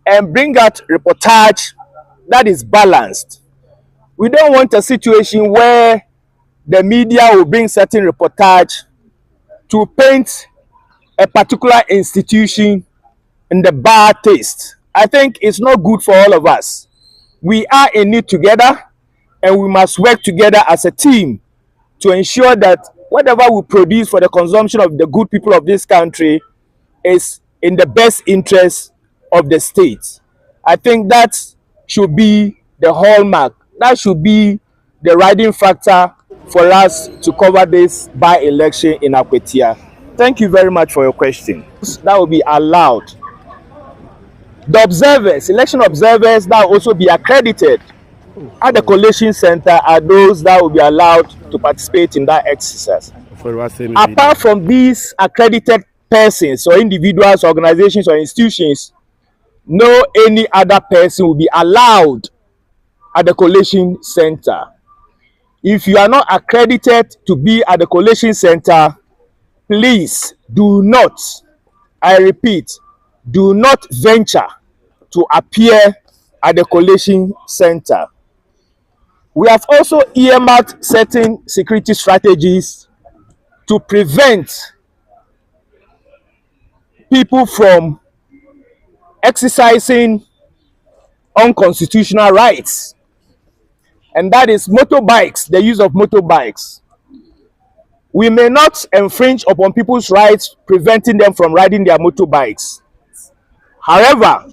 and bring out reportage that is balanced. We don't want a situation where the media will bring certain reportage to paint a particular institution in the bad taste. I think it's not good for all of us. We are in it together, and we must work together as a team to ensure that whatever we produce for the consumption of the good people of this country is in the best interest of the state. I think that should be the hallmark. That should be the riding factor for us to cover this by-election in AKWATIA. Thank you very much for your question. That will be allowed. The observers, election observers, that will also be accredited at the collation center are those that will be allowed to participate in that exercise. Apart from these accredited persons or individuals, organizations, or institutions, no any other person will be allowed at the collation center. If you are not accredited to be at the collation center, please do not, I repeat, do not venture to appear at the collation center. We have also earmarked certain security strategies to prevent people from exercising unconstitutional rights, and that is motorbikes, the use of motorbikes. We may not infringe upon people's rights, preventing them from riding their motorbikes. However,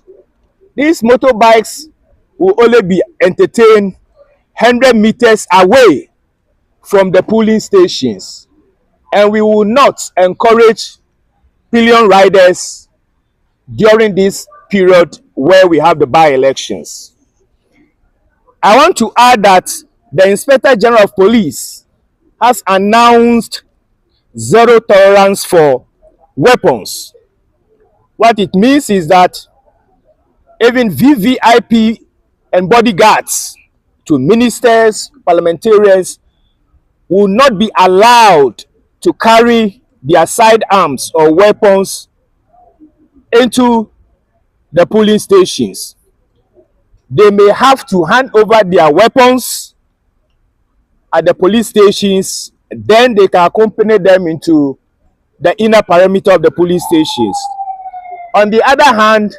these motorbikes will only be entertained 100 meters away from the polling stations, and we will not encourage pillion riders during this period where we have the by-elections. I want to add that the Inspector General of Police has announced zero tolerance for weapons. What it means is that even VVIP and bodyguards to ministers, parliamentarians will not be allowed to carry their sidearms or weapons into the polling stations. They may have to hand over their weapons at the police stations, then they can accompany them into the inner perimeter of the police stations. On the other hand,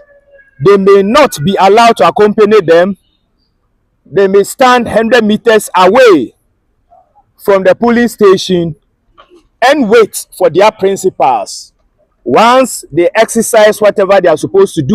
they may not be allowed to accompany them. They may stand 100 meters away from the polling station and wait for their principals. Once they exercise whatever they are supposed to do,